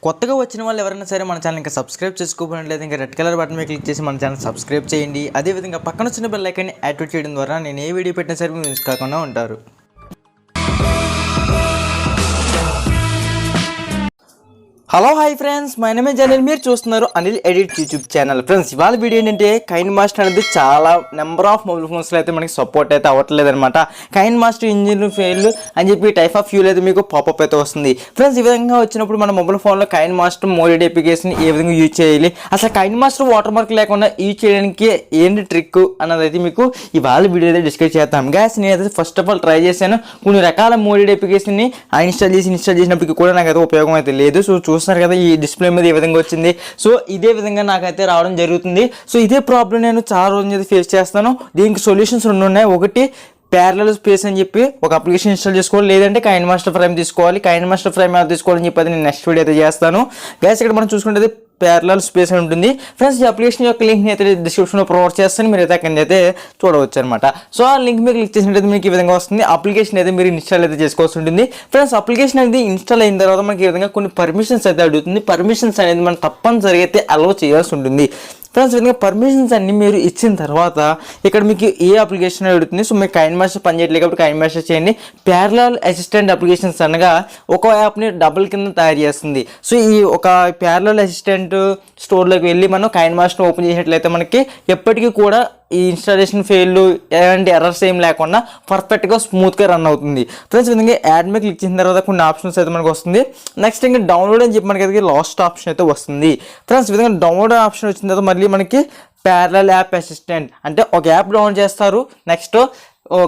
కొత్తగా వచ్చిన వాళ్ళు ఎవరైనా సరే మన ఛానల్ ఇంకా సబ్స్క్రైబ్ చేసుకోకపోయినట్లయితే ఇంకా రెడ్ కలర్ బటన్ మీద క్లిక్ చేసి మన ఛానల్ సబ్స్క్రైబ్ చేయండి. అదేవిధంగా పక్కన వచ్చిన బెల్ ఐకాన్ని యాక్టివేట్ చేయడం ద్వారా నేను ఏ వీడియో పెట్టినా సరే మీరు మిస్ కాకుండా ఉంటారు. Hello hi friends, my name is Anil. మీరు చూస్తున్నారు Anil edit YouTube channel. Friends, ఇవాళ వీడియో ఏంటంటే కైన్మాస్టర్ అనేది చాలా నెంబర్ ఆఫ్ మొబైల్ ఫోన్స్లో అయితే మనకి సపోర్ట్ అయితే అవ్వట్లేదు అనమాట. కైన్మాస్టర్ ఇంజిన్ ఫెయిల్ అని చెప్పి టైప్ ఆఫ్ ఫ్యూల్ అయితే మీకు పాపప్ అయితే వస్తుంది. ఫ్రెండ్స్, ఈ విధంగా వచ్చినప్పుడు మన మొబైల్ ఫోన్లో కైన్మాస్టర్ మోడెడ్ అప్లికేషన్ ఏ విధంగా యూజ్ చేయాలి, అసలు కైన్మాస్టర్ వాటర్ మార్క్ లేకుండా యూజ్ చేయడానికి ఏంటి ట్రిక్ అన్నది అయితే మీకు ఇవాళ వీడియో అయితే డిస్కస్ చేద్దాం. గ్యాస్ నేనైతే ఫస్ట్ ఆఫ్ ఆల్ ట్రై చేశాను. కొన్ని రకాల మోడెడ్ అప్లికేషన్ని ఇన్స్టాల్ చేసినప్పటికీ కూడా నాకైతే ఉపయోగం అయితే లేదు. సో చూస్తున్నారు కదా, ఈ డిస్ప్లే మీద ఏ విధంగా వచ్చింది. సో ఇదే విధంగా నాకైతే రావడం జరుగుతుంది. సో ఇదే ప్రాబ్లం నేను చాలా రోజులు అయితే ఫేస్ చేస్తాను. దీనికి సొల్యూషన్స్ రెండు ఉన్నాయి. ఒకటి ప్యారలల్ స్పేస్ అని చెప్పి ఒక అప్లికేషన్ ఇన్స్టాల్ చేసుకోవాలి, లేదంటే కైన్మాస్టర్ ఫ్రేమ్ తీసుకోవాలి. కైన్మాస్టర్ ఫ్రేమ్ ఎలా తీసుకోవాలని చెప్పి నేను నెక్స్ట్ వీడియో అయితే చేస్తాను. గ్యాస్ ఇక్కడ మనం చూసుకుంటే ప్యారలల్ స్పేస్ అని ఉంటుంది. ఫ్రెండ్స్, ఈ అప్లికేషన్ యొక్క లింక్ని అయితే డిస్క్రిప్షన్లో ప్రొవైడ్ చేస్తాను, మీరు అయితే అక్కడి అయితే చూడవచ్చు అనమాట. సో ఆ లింక్ మీరు క్లిక్ చేసినట్లయితే మీకు ఈ విధంగా వస్తుంది. అప్లికేషన్ అయితే మీరు ఇన్స్టాల్ అయితే చేసుకోవాల్సి ఉంటుంది. ఫ్రెండ్స్, అప్లికేషన్ అనేది ఇన్స్టాల్ అయిన తర్వాత మనకి ఈ విధంగా కొన్ని పర్మిషన్స్ అయితే అడుగుతుంది. పర్మిషన్స్ అనేది మనం తప్పనిసరిగా అయితే అలౌ చేయాల్సి ఉంటుంది. ఫ్రెండ్స్, విధంగా పర్మిషన్స్ అన్ని మీరు ఇచ్చిన తర్వాత ఇక్కడ మీకు ఏ అప్లికేషన్ అడుగుతుంది. సో మీకు కైన్మాస్టర్ పనిచేయట్లేదు కాబట్టి కైన్మాస్టర్ చేయండి. ప్యారలల్ అసిస్టెంట్ అప్లికేషన్స్ అనగా ఒక యాప్ని డబుల్ కింద తయారు చేస్తుంది. సో ఈ ఒక ప్యారలల్ అసిస్టెంట్ స్టోర్లోకి వెళ్ళి మనం కైన్మాస్టర్ ఓపెన్ చేసినట్లయితే మనకి ఎప్పటికీ కూడా ఈ ఇన్స్టాలేషన్ ఫెయిల్ ఎలాంటి ఎర్రర్స్ ఏం లేకుండా పర్ఫెక్ట్గా స్మూత్గా రన్ అవుతుంది. ఫ్రెండ్స్, విధంగా యాడ్ మీద క్లిక్ చేసిన తర్వాత కొన్ని ఆప్షన్స్ అయితే మనకు వస్తుంది. నెక్స్ట్ ఇంకా డౌన్లోడ్ అని చెప్పి మనకి అయితే లాస్ట్ ఆప్షన్ అయితే వస్తుంది. ఫ్రెండ్స్, విధంగా డౌన్లోడ్ ఆప్షన్ వచ్చిన తర్వాత మళ్ళీ మనకి ప్యారలల్ యాప్ అసిస్టెంట్ అంటే ఒక యాప్ డౌన్లోడ్ చేస్తారు, నెక్స్ట్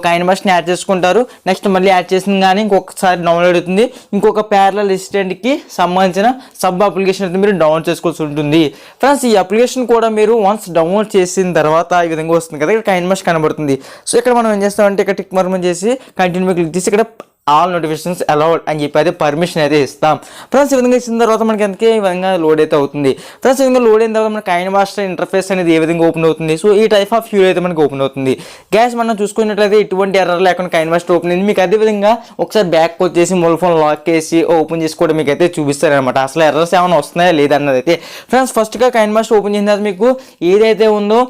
కైన్మాస్టర్ని యాడ్ చేసుకుంటారు, నెక్స్ట్ మళ్ళీ యాడ్ చేసిన కానీ ఇంకొకసారి డౌన్లోడ్ అవుతుంది. ఇంకొక ప్యారలల్ అసిస్టెంట్కి సంబంధించిన సబ్ అప్లికేషన్ అయితే మీరు డౌన్లోడ్ చేసుకోవాల్సి ఉంటుంది. ఫ్రెండ్స్, ఈ అప్లికేషన్ కూడా మీరు వన్స్ డౌన్లోడ్ చేసిన తర్వాత ఈ విధంగా వస్తుంది కదా, ఇక్కడ కైన్మాస్టర్ కనబడుతుంది. సో ఇక్కడ మనం ఏం చేస్తామంటే ఇక్కడ టిక్ మార్క్ చేసి కంటిన్యూ క్లిక్ చేసి ఇక్కడ ఆల్ నోటిఫికేషన్స్ అలౌడ్ అని చెప్పి అయితే పర్మిషన్ అయితే ఇస్తాం. ఫ్రెండ్స్, ఈ విధంగా ఇచ్చిన తర్వాత మనకి ఎంతకే ఈ విధంగా లోడ్ అయితే అవుతుంది. ఫ్రెండ్స్, ఈ విధంగా లోడ్ అయిన తర్వాత మన కైన్మాస్టర్ ఇంటర్ఫేస్ అనేది ఏ విధంగా ఓపెన్ అవుతుంది. సో ఈ టైప్ ఆఫ్ వ్యూ అయితే మనకి ఓపెన్ అవుతుంది. గ్యాస్ మనం చూసుకున్నట్లయితే ఎటువంటి ఎర్రర్ లేకుండా కైన్మాస్టర్ ఓపెన్ అయింది. మీకు అదే విధంగా ఒకసారి బ్యాక్ వచ్చేసి మొబైల్ ఫోన్ లాక్ చేసి ఓపెన్ చేసి కూడా మీకు అయితే చూపిస్తారనమాట, అసలు ఎర్రర్స్ ఏమైనా వస్తున్నాయా లేదన్నది అయితే. ఫ్రెండ్స్, ఫస్ట్గా కైన్మాస్టర్ ఓపెన్ చేసిన తర్వాత మీకు ఏదైతే ఉందో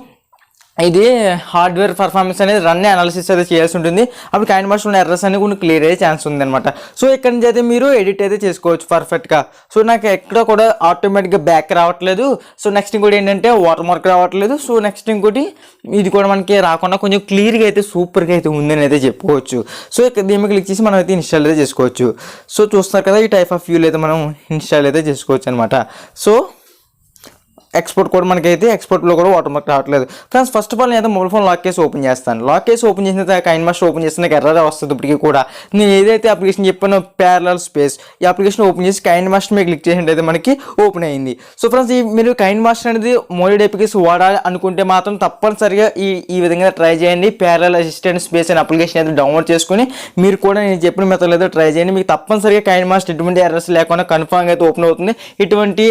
ఇది హార్డ్వేర్ పర్ఫార్మెన్స్ అనేది రన్ అనాలిసిస్ అయితే చేయాల్సి ఉంటుంది. అప్పుడు కైన్మాస్టర్ ఉన్న ఎర్రర్స్ అనేది కొన్ని క్లియర్ అయ్యే ఛాన్స్ ఉంది అనమాట. సో ఇక్కడ నుంచి అయితే మీరు ఎడిట్ అయితే చేసుకోవచ్చు పర్ఫెక్ట్గా. సో నాకు ఎక్కడ కూడా ఆటోమేటిక్గా బ్యాక్ రావట్లేదు. సో నెక్స్ట్ ఇంకోటి ఏంటంటే వాటర్ మార్క్ రావట్లేదు. సో నెక్స్ట్ ఇంకోటి ఇది కూడా మనకి రాకుండా కొంచెం క్లియర్గా అయితే సూపర్గా అయితే ఉందని అయితే చెప్పుకోవచ్చు. సో ఇక్కడ దీన్ని క్లిక్ చేసి మనం అయితే ఇన్స్టాల్ అయితే చేసుకోవచ్చు. సో చూస్తున్నారు కదా, ఈ టైప్ ఆఫ్ వ్యూలు అయితే మనం ఇన్స్టాల్ అయితే చేసుకోవచ్చు అనమాట. సో ఎక్స్పోర్ట్ కూడా మనకైతే ఎక్స్పోర్ట్లో కూడా వాటర్ మార్క్ రావట్లేదు. ఫ్రెండ్స్, ఫస్ట్ ఆఫ్ ఆల్ నేను అయితే mobile phone lock case open చేస్తాను. లాక్ కేసు ఓపెన్ చేసిన తర్వాత కైన్మాస్టర్ ఓపెన్ చేస్తే నాకు ఎర్రర్ వస్తుంది. ఇప్పటికీ కూడా నేను ఏదైతే అప్లికేషన్ చెప్పానో ప్యారలల్ స్పేస్, ఈ అప్లికేషన్ ఓపెన్ చేసి కైన్మాస్టర్ మీద క్లిక్ చేసినట్టయితే మనకి ఓపెన్ అయింది. సో ఫ్రెండ్స్, మీరు కైన్మాస్టర్ అనేది మోడెడ్ అప్లికేషన్ వాడాలి అనుకుంటే మాత్రం తప్పనిసరిగా ఈ విధంగా ట్రై చేయండి. ప్యారలల్ అసిస్టెంట్ స్పేస్ అనే అప్లికేషన్ అయితే డౌన్లోడ్ చేసుకుని మీరు కూడా నేను చెప్పిన మెథడ్ అయితే ట్రై చేయండి. మీకు తప్పనిసరిగా కైన్మాస్టర్ ఎటువంటి ఎర్రర్స్ లేకుండా కన్ఫర్మ్గా అయితే ఓపెన్ అవుతుంది. ఇటువంటి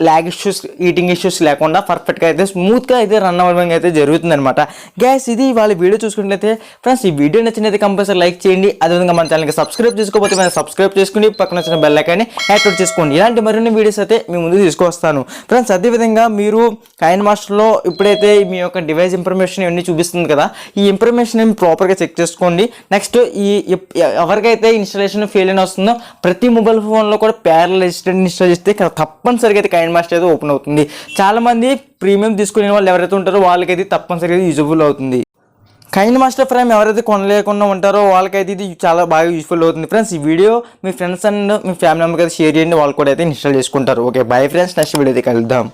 ల్యాగ్ ఇష్యూస్, ఈటింగ్ ఇష్యూస్ లేకుండా పర్ఫెక్ట్గా అయితే స్మూత్గా అయితే రన్ అవ్వడం అయితే జరుగుతుంది అనమాట. గ్యాస్ ఇది వాళ్ళ వీడియో చూసుకున్నట్లయితే ఫ్రెండ్స్, ఈ వీడియో నచ్చినైతే కంపల్సరీ లైక్ చేయండి. అదేవిధంగా మన ఛానల్కి సబ్స్క్రైబ్ చేసుకోకపోతే మనం సబ్స్క్రైబ్ చేసుకుని పక్కన వచ్చిన బెల్ ఐకాన్ని యాక్టివేట్ చేసుకోండి. ఇలాంటి మరిన్ని వీడియోస్ అయితే మీ ముందు తీసుకొస్తాను. ఫ్రెండ్స్, అదేవిధంగా మీరు కైన్మాస్టర్లో ఇప్పుడైతే మీ యొక్క డివైస్ ఇన్ఫర్మేషన్ ఇవన్నీ చూపిస్తుంది కదా, ఈ ఇన్ఫర్మేషన్ ప్రాపర్గా చెక్ చేసుకోండి. నెక్స్ట్ ఎవరికైతే ఇన్స్టాలేషన్ ఫెయిల్ అని వస్తుందో ప్రతి మొబైల్ ఫోన్లో కూడా ప్యారలల్ అసిస్టెంట్ ఇన్స్టాల్ చేస్తే తప్పనిసరిగా అయితే కైన్మాస్టర్ అయితే ఓపెన్ అవుతుంది. చాలా మంది ప్రీమియం తీసుకునే వాళ్ళు ఎవరైతే ఉంటారో వాళ్ళకైతే తప్పనిసరిగా యూజ్ఫుల్ అవుతుంది. కైన్మాస్టర్ ఫ్రేమ్ ఎవరైతే కొనలేకుండా ఉంటారో వాళ్ళకైతే ఇది చాలా బాగా యూజ్ఫుల్ అవుతుంది. ఫ్రెండ్స్, ఈ వీడియో మీ ఫ్రెండ్స్ అండ్ మీ ఫ్యామిలీ మెంబర్కి అయితే షేర్ చేయండి, వాళ్ళు కూడా అయితే ఇన్స్టాల్ చేసుకుంటారు. Okay, bye friends, next video అయితే కలుద్దాం.